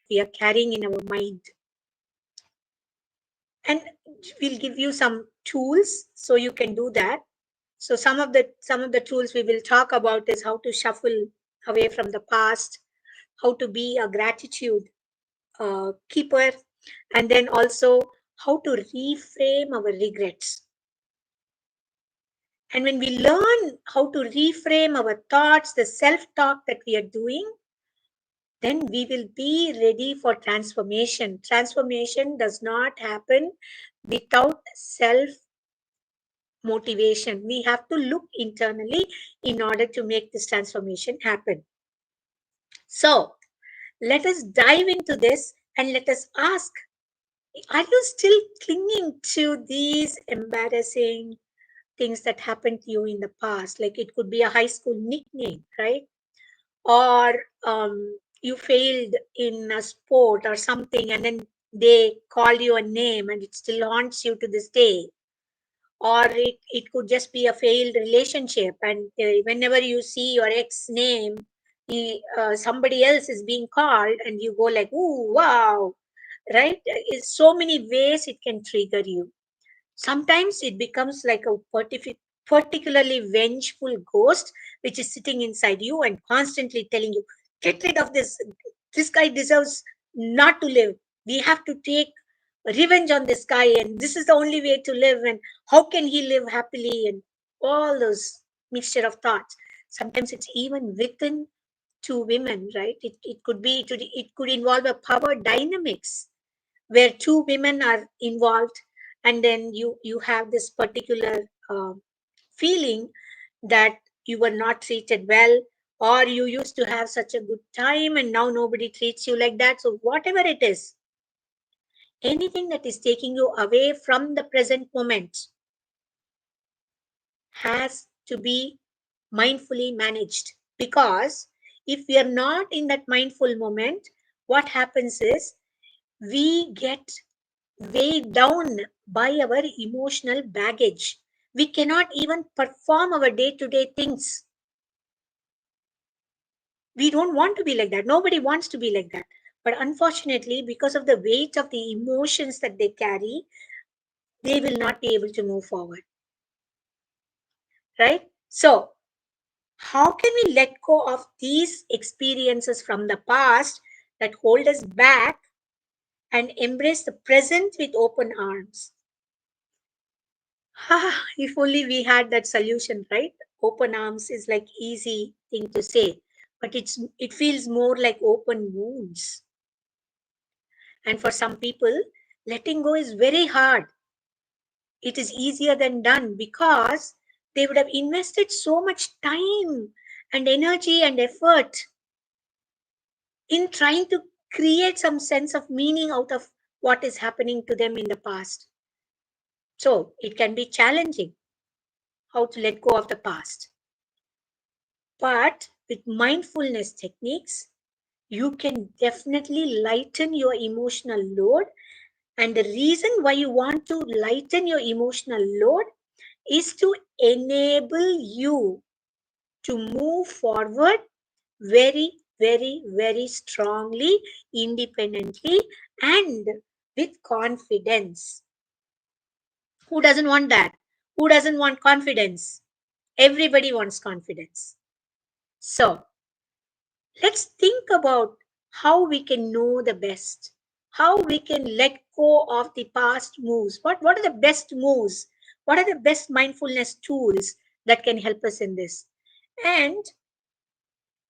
we are carrying in our mind. And we'll give you some tools so you can do that. So some of the tools we will talk about is how to shuffle away from the past, how to be a gratitude keeper, and then also how to reframe our regrets. And when we learn how to reframe our thoughts, the self-talk that we are doing, then we will be ready for transformation. Transformation does not happen without self motivation. We have to look internally in order to make this transformation happen. So, let us dive into this and let us ask, are you still clinging to these embarrassing things that happened to you in the past? Like it could be a high school nickname, right? Or you failed in a sport or something, and then they called you a name and it still haunts you to this day. Or it could just be a failed relationship, and whenever you see your ex name, somebody else is being called, and you go like, "Ooh, wow!" Right? It's so many ways it can trigger you. Sometimes it becomes like a particularly vengeful ghost which is sitting inside you and constantly telling you, get rid of this. This guy deserves not to live. We have to take revenge on this guy, and this is the only way to live. And how can he live happily? And all those mixture of thoughts. Sometimes it's even within two women, right? It could involve a power dynamics where two women are involved, and then you have this particular feeling that you were not treated well, or you used to have such a good time and now nobody treats you like that. So whatever it is, anything that is taking you away from the present moment has to be mindfully managed. Because if we are not in that mindful moment, what happens is we get weighed down by our emotional baggage. We cannot even perform our day to day things. We don't want to be like that. Nobody wants to be like that. But unfortunately, because of the weight of the emotions that they carry, they will not be able to move forward. Right? So, how can we let go of these experiences from the past that hold us back and embrace the present with open arms? If only we had that solution, right? Open arms is like easy thing to say, but it feels more like open wounds. And for some people, letting go is very hard. It is easier than done because they would have invested so much time and energy and effort in trying to create some sense of meaning out of what is happening to them in the past. So it can be challenging how to let go of the past. But with mindfulness techniques, you can definitely lighten your emotional load. And the reason why you want to lighten your emotional load is to enable you to move forward very, very, very strongly, independently, and with confidence. Who doesn't want that? Who doesn't want confidence? Everybody wants confidence. So, let's think about how we can know the best, how we can let go of the past moves. What are the best moves? What are the best mindfulness tools that can help us in this? And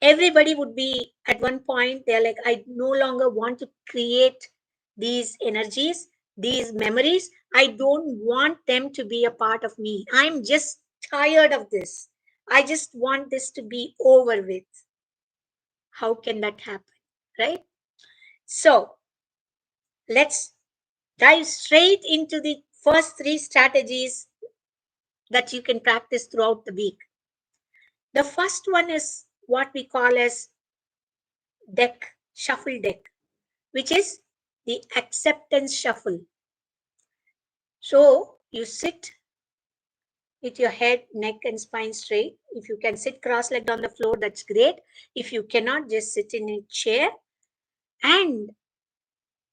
everybody would be at one point, they're like, I no longer want to create these energies, these memories. I don't want them to be a part of me. I'm just tired of this. I just want this to be over with. How can that happen? Right? So let's dive straight into the first three strategies that you can practice throughout the week. The first one is what we call as shuffle deck, which is the acceptance shuffle. So you sit with your head, neck, and spine straight. If you can sit cross legged on the floor, that's great. If you cannot, just sit in a chair and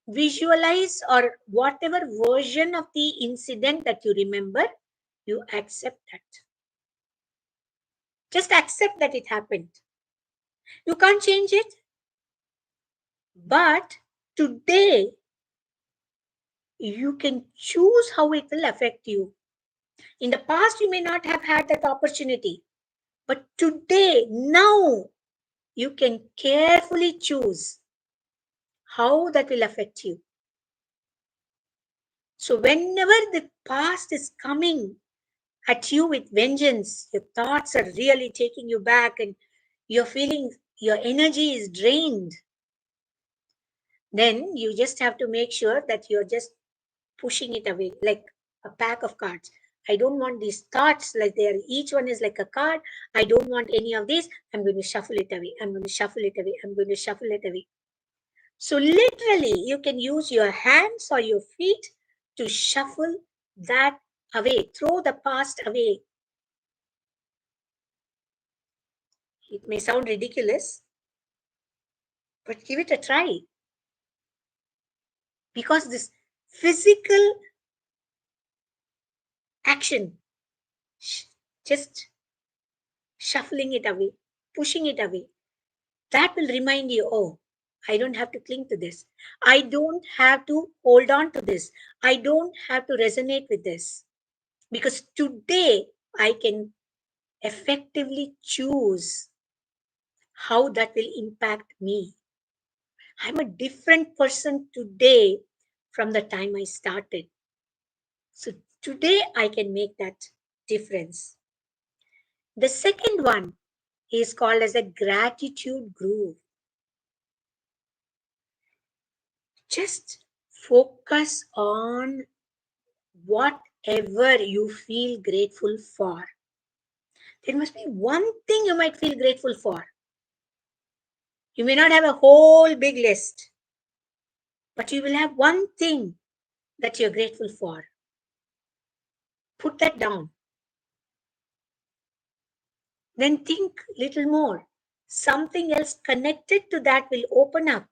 visualize or whatever version of the incident that you remember, you accept that. Just accept that it happened. You can't change it, but today you can choose how it will affect you. In the past, you may not have had that opportunity, but today, now, you can carefully choose how that will affect you. So, whenever the past is coming at you with vengeance, your thoughts are really taking you back and you're feeling your energy is drained, then you just have to make sure that you're just pushing it away like a pack of cards. I don't want these thoughts like they are, each one is like a card. I don't want any of these. I'm going to shuffle it away. I'm going to shuffle it away. I'm going to shuffle it away. So, literally, you can use your hands or your feet to shuffle that away, throw the past away. It may sound ridiculous, but give it a try. Because this physical action, just shuffling it away, pushing it away, that will remind you, oh, I don't have to cling to this. I don't have to hold on to this. I don't have to resonate with this. Because today I can effectively choose how that will impact me. I'm a different person today from the time I started. So today I can make that difference. The second one is called as a gratitude groove. Just focus on whatever you feel grateful for. There must be one thing you might feel grateful for. You may not have a whole big list, but you will have one thing that you're grateful for. Put that down. Then think little more. Something else connected to that will open up.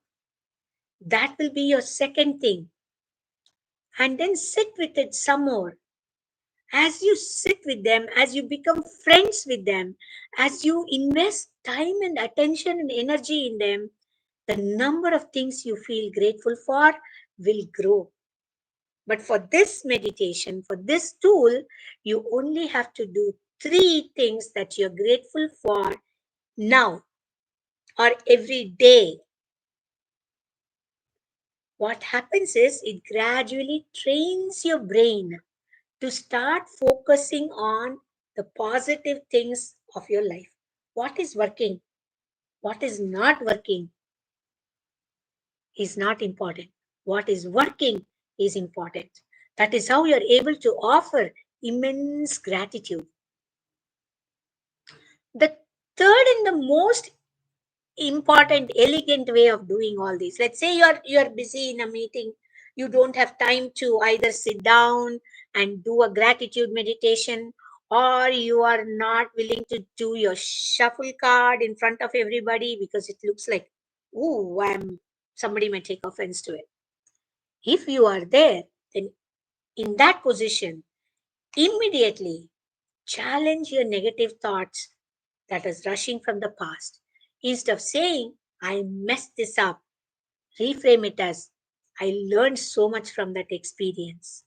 That will be your second thing. And then sit with it some more. As you sit with them, as you become friends with them, as you invest time and attention and energy in them, the number of things you feel grateful for will grow. But for this meditation, for this tool, you only have to do 3 things that you're grateful for now or every day. What happens is it gradually trains your brain to start focusing on the positive things of your life. What is working? What is not working is not important. What is working is important. That is how you're able to offer immense gratitude. The third and the most important, elegant way of doing all this. Let's say you're busy in a meeting, you don't have time to either sit down and do a gratitude meditation, or you are not willing to do your shuffle card in front of everybody because it looks like, ooh, somebody may take offense to it. If you are there, then in that position, immediately challenge your negative thoughts that is rushing from the past. Instead of saying, I messed this up, reframe it as, I learned so much from that experience.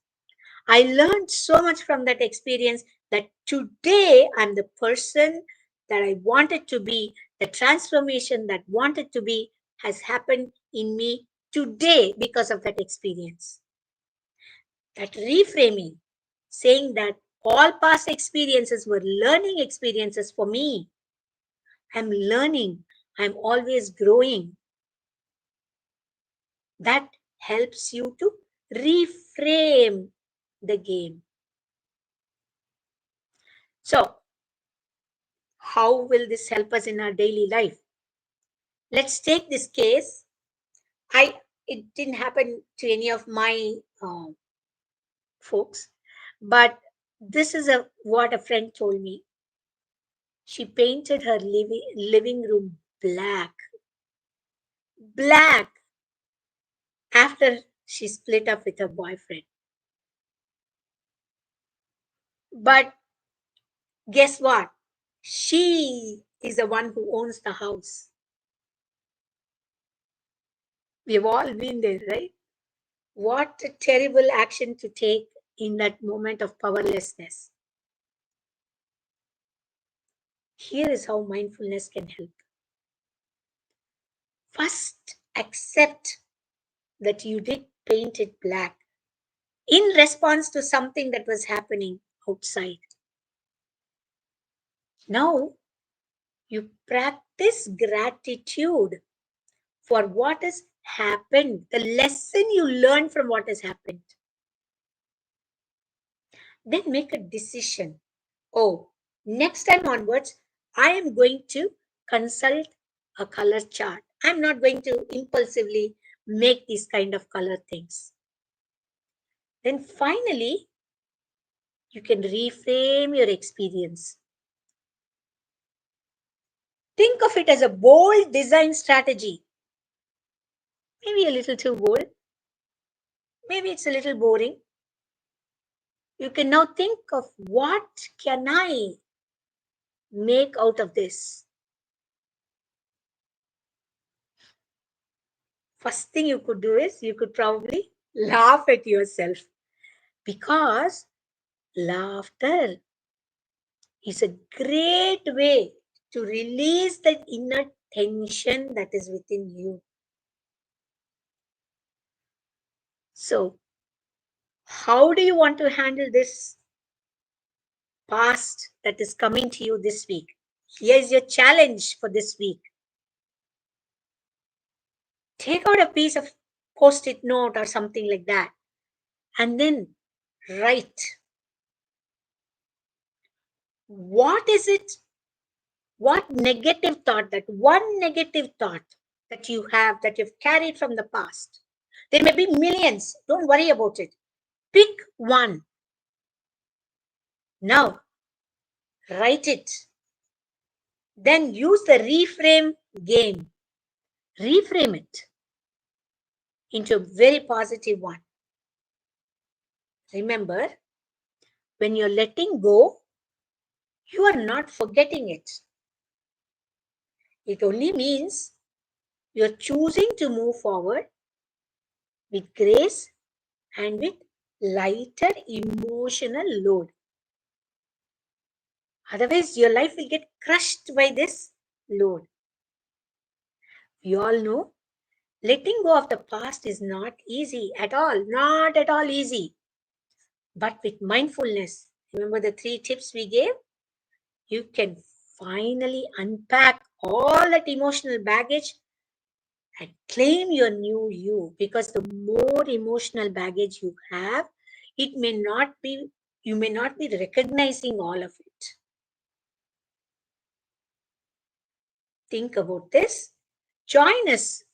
I learned so much from that experience that today I'm the person that I wanted to be. The transformation that wanted to be has happened in me today because of that experience. That reframing, saying that all past experiences were learning experiences for me. I'm learning. I'm always growing. That helps you to reframe the game. So, how will this help us in our daily life? Let's take this case. It didn't happen to any of my folks, but this is what a friend told me. She painted her living room black, after she split up with her boyfriend. But guess what? She is the one who owns the house. We've all been there, right? What a terrible action to take in that moment of powerlessness. Here is how mindfulness can help. First, accept that you did paint it black in response to something that was happening outside. Now, you practice gratitude for what has happened, the lesson you learned from what has happened. Then make a decision. Oh, next time onwards, I am going to consult a color chart. I'm not going to impulsively make these kind of color things. Then finally, you can reframe your experience. Think of it as a bold design strategy. Maybe a little too bold. Maybe it's a little boring. You can now think of what can I make out of this. First thing you could do is you could probably laugh at yourself, because laughter is a great way to release the inner tension that is within you. So, how do you want to handle this past that is coming to you this week? Here's your challenge for this week. Take out a piece of post-it note or something like that, and then write. What is it? What negative thought, that one negative thought that you have, that you've carried from the past? There may be millions. Don't worry about it. Pick one. Now, write it. Then use the reframe game. Reframe it into a very positive one. Remember, when you're letting go, you are not forgetting it. It only means you're choosing to move forward with grace and with lighter emotional load. Otherwise, your life will get crushed by this load. We all know letting go of the past is not easy at all, not at all easy. But with mindfulness, remember the 3 tips we gave? You can finally unpack all that emotional baggage and claim your new you. Because the more emotional baggage you have, you may not be recognizing all of it. Think about this. Join us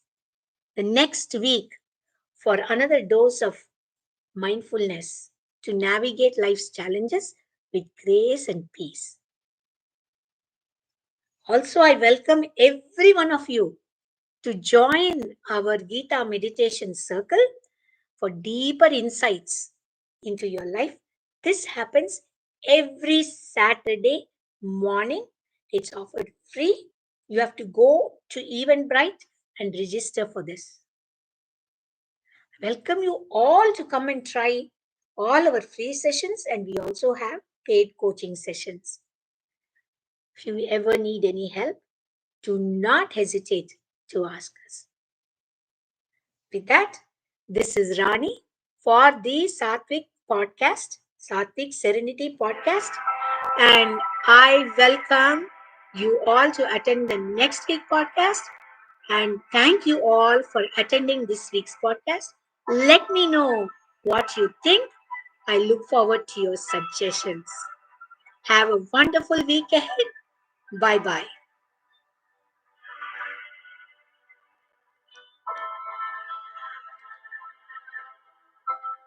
the next week for another dose of mindfulness to navigate life's challenges with grace and peace. Also, I welcome every one of you to join our Gita meditation circle for deeper insights into your life. This happens every Saturday morning. It's offered free. You have to go to Eventbrite and register for this. I welcome you all to come and try all our free sessions, and we also have paid coaching sessions. If you ever need any help, do not hesitate to ask us. With that, this is Rani for the Sattvic Podcast, Sattvic Serenity Podcast, and I welcome you all to attend the next week podcast. And thank you all for attending this week's podcast. Let me know what you think. I look forward to your suggestions. Have a wonderful week ahead. Bye bye.